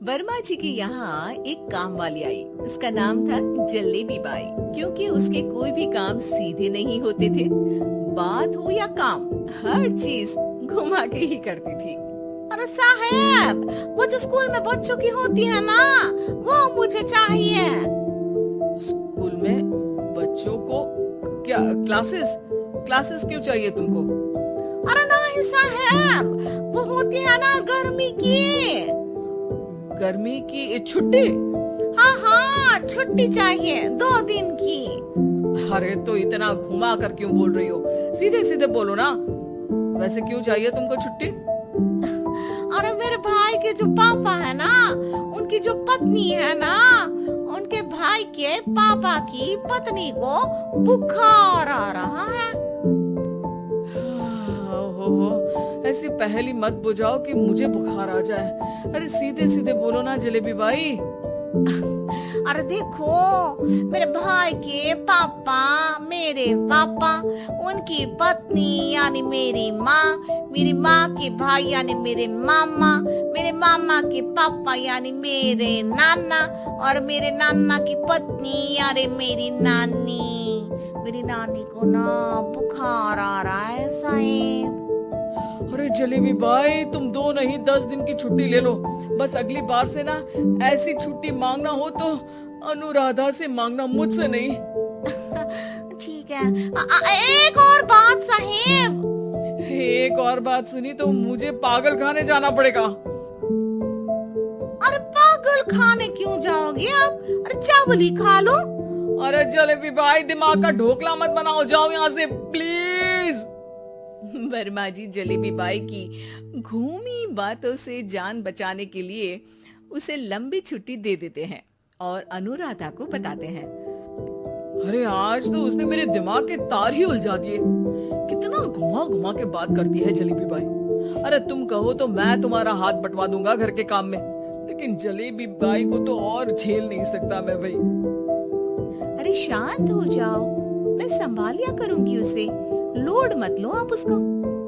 वर्मा जी के यहाँ एक काम वाली आई। उसका नाम था जलेबी बाई। क्योंकि उसके कोई भी काम सीधे नहीं होते थे, बात हो या काम, हर चीज घुमा के ही करती थी। अरे साहब, वो जो स्कूल में बच्चों की होती है ना, वो मुझे चाहिए। स्कूल में बच्चों को क्या क्लासेस क्लासेस क्यों चाहिए तुमको? अरे नहीं साहब, वो होती है ना गर्मी की। गर्मी की छुट्टी? हाँ हाँ, छुट्टी चाहिए 2 दिन की। अरे तो इतना घुमा कर क्यों बोल रही हो? सीधे सीधे बोलो ना। वैसे क्यों चाहिए तुमको छुट्टी? अरे मेरे भाई के जो पापा है ना, उनकी जो पत्नी है ना, उनके भाई के पापा की पत्नी को बुखार आ रहा है। ओहो, ऐसी पहेली मत बुझाओ कि मुझे बुखार आ जाए। अरे सीधे सीधे बोलो ना जलेबी बाई। अरे देखो, मेरे भाई के पापा, मेरे पापा, उनकी पत्नी यानी मेरी माँ के भाई यानी मेरे मामा के पापा यानी मेरे नाना, और मेरे नाना की पत्नी यानी मेरी नानी को ना बुखार आ रहा है साहब। अरे जलेबी भाई, तुम 2 नहीं 10 दिन की छुट्टी ले लो। बस अगली बार से ना ऐसी छुट्टी मांगना हो तो अनुराधा से मांगना, मुझसे नहीं। ठीक है। एक और बात साहब। एक और बात सुनी तो मुझे पागल खाने जाना पड़ेगा। अरे पागल खाने क्यों जाओगे आप? अरे चावल ही खा लो। अरे जलेबी भाई, दिमाग का ढोकला मत बनाओ, जाओ यहाँ से प्लीज। वर्मा जी जलेबी बाई की घूमी बातों से जान बचाने के लिए उसे लंबी छुट्टी दे देते हैं और अनुराधा को बताते हैं। अरे आज तो उसने मेरे दिमाग के तार ही उलझा दिए। कितना घुमा घुमा के बात करती है जलेबी बाई। अरे तुम कहो तो मैं तुम्हारा हाथ बंटवा दूंगा घर के काम में, लेकिन जलेबी बाई को तो और झेल नहीं सकता मैं भाई। अरे शांत हो जाओ, मैं संभाल लिया करूंगी उसे, लोड मत लो आप उसको।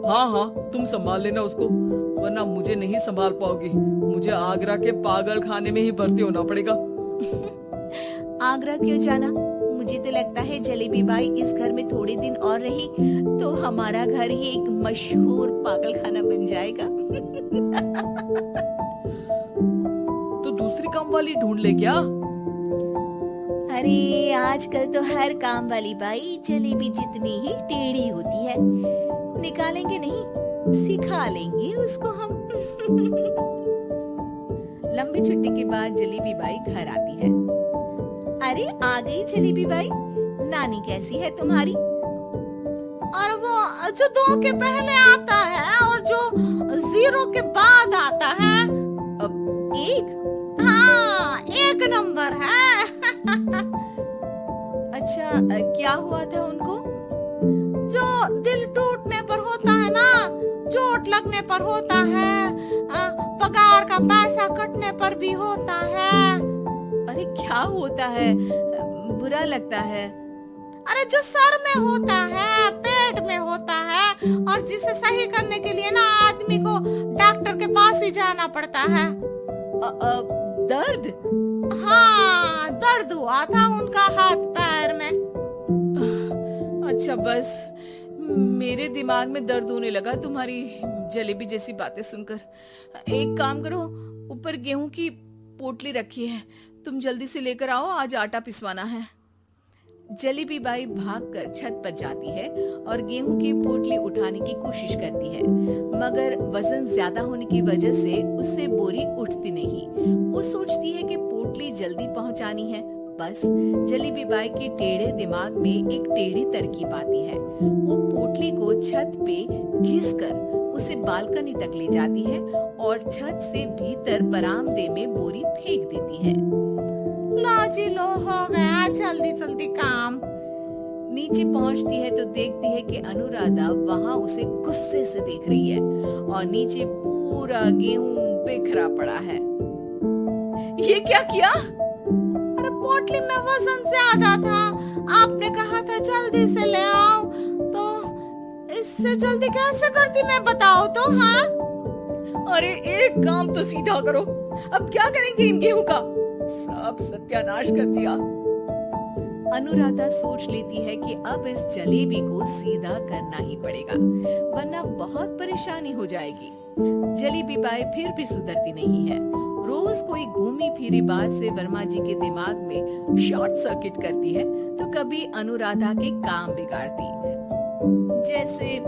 हाँ हाँ, तुम संभाल लेना उसको, वरना मुझे नहीं संभाल पाओगी। मुझे आगरा के पागल खाने में ही भर्ती होना पड़ेगा। आगरा क्यों जाना? मुझे तो लगता है जलेबी बाई इस घर में थोड़े दिन और रही तो हमारा घर ही एक मशहूर पागल खाना बन जाएगा। तो दूसरी काम वाली ढूंढ ले क्या? अरे आजकल तो हर काम वाली बाई जलेबी जितनी ही टेढ़ी होती है। निकालेंगे नहीं, सिखा लेंगे उसको हम। लंबी छुट्टी के बाद जलेबी बाई घर आती है। अरे आ गई जलेबी बाई, नानी कैसी है तुम्हारी? और वो जो 2 के पहले आता है और जो 0 के बाद आता है। अब 1? हाँ, 1 नंबर है। अच्छा, क्या हुआ था उनको? जो दिल टूटने पर होता है ना, चोट लगने पर होता है, पगार का पैसा कटने पर भी होता है। अरे क्या होता है? बुरा लगता है? अरे जो सर में होता है, पेट में होता है, और जिसे सही करने के लिए ना आदमी को डॉक्टर के पास ही जाना पड़ता है। दर्द? हाँ, दर्द हुआ था उनका हाथ पैर में। अच्छा, बस मेरे दिमाग में दर्द होने लगा तुम्हारी जलेबी जैसी बातें सुनकर। एक काम करो, ऊपर गेहूं की पोटली रखी है, तुम जल्दी से लेकर आओ, आज आटा पिसवाना है। जलेबी बाई भागकर छत पर जाती है और गेहूं की पोटली उठाने की कोशिश करती है, मगर वजन ज्यादा होने की वजह से उससे बोरी उठती नहीं। वो सोचती है कि पोटली जल्दी पहुंचानी है। बस जलेबी बाई के टेढ़े दिमाग में एक टेढ़ी तरकीब आती है। वो पोटली को छत पे घिसकर उसे बालकनी तक ले जाती है और छत से भीतर बरामदे में बोरी फेंक देती है। लाजी लो, हो गया जल्दी जल्दी काम। नीचे पहुंचती है तो देखती है कि अनुराधा वहां उसे गुस्से से देख रही है और नीचे पूरा गेहूं बिखरा पड़ा है। ये क्या किया? अरे पोटली में वजन ज्यादा था, आपने कहा था जल्दी से ले आओ, तो इससे जल्दी कैसे करती मैं बताओ तो। हाँ, अरे एक काम तो सीधा करो, अब क्या करेंगे इन गेहूं का? सब सत्यानाश कर दिया। अनुराधा सोच लेती है कि अब इस जलेबी को सीधा करना ही पड़ेगा, वरना बहुत परेशानी हो जाएगी। जलेबी बाई फिर भी सुधरती नहीं है। रोज कोई घूमी फिरी बात से वर्मा जी के दिमाग में शॉर्ट सर्किट करती है, तो कभी अनुराधा के काम बिगाड़ती। जैसे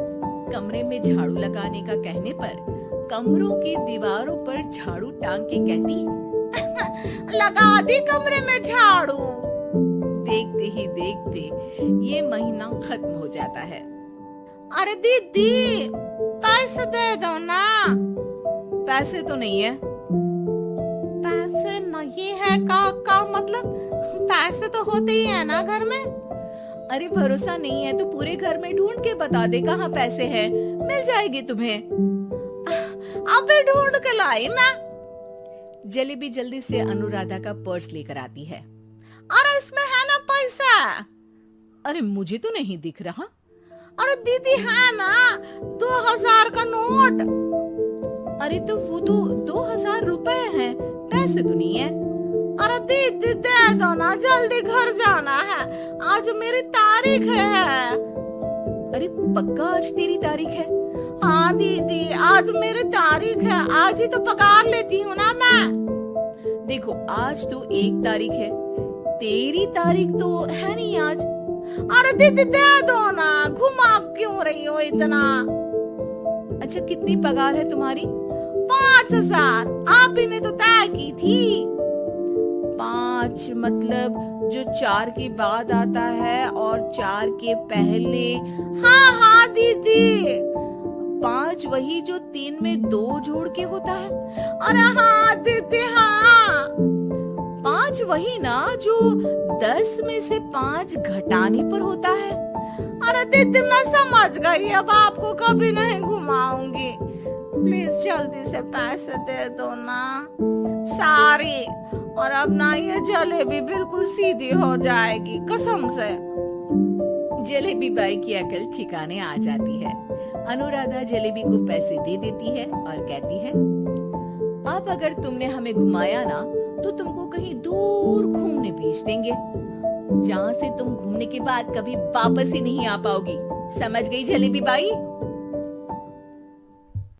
कमरे में झाड़ू लगाने का कहने पर कमरों की दीवारों पर झाड़ू टांग के कहती, लगा दी कमरे में झाड़ू। देखते ही देखते ये महीना खत्म हो जाता है। अरे दीदी पैसे दे दो ना। पैसे तो नहीं है। पैसे नहीं है का मतलब पैसे तो होते ही है ना घर में। अरे भरोसा नहीं है तो पूरे घर में ढूंढ के बता दे कहाँ पैसे हैं, मिल जाएगी तुम्हें। अबे ढूंढ के लाई मैं। जलेबी जल्दी से अनुराधा का पर्स लेकर आती है। अरे इसमें है ना पैसा। अरे मुझे तो नहीं दिख रहा। अरे दीदी है ना 2000 का नोट। अरे तो वो तो 2000 रुपए हैं, पैसे तो नहीं है। अरे दीदी दे दो ना, जल्दी घर जाना है, आज मेरी तारीख है। अरे पक्का आज तेरी तारीख है? हाँ दीदी आज मेरी तारीख है, आज ही तो पगार लेती हूँ ना मैं। देखो आज तो 1 तारीख है, तेरी तारीख तो है नहीं आज। अरे दीदी दे दो ना, घुमा क्यों रही हो इतना। अच्छा कितनी पगार है तुम्हारी? 5000 आप ही ने तो तय की थी। 5 मतलब जो 4 के बाद आता है और 4 के पहले। हाँ हाँ दीदी। 5 वही जो 3 में 2 जोड़ के होता है। अरे हाँ दीदी हाँ। 5 वही ना जो 10 में से 5 घटाने पर होता है। अरे दीदी मैं समझ गई, अब आपको कभी नहीं घुमाऊंगी। प्लीज जल्दी से पैसे दे दो ना सारी, और अब ना ये जलेबी बिल्कुल सीधी हो जाएगी कसम से। जलेबी बाई की अकल ठिकाने आ जाती है। अनुराधा जलेबी को पैसे दे देती है और कहती है, अब अगर तुमने हमें घुमाया ना तो तुमको कहीं दूर घूमने भेज देंगे, जहाँ से तुम घूमने के बाद कभी वापस ही नहीं आ पाओगी। समझ गई जलेबी बाई?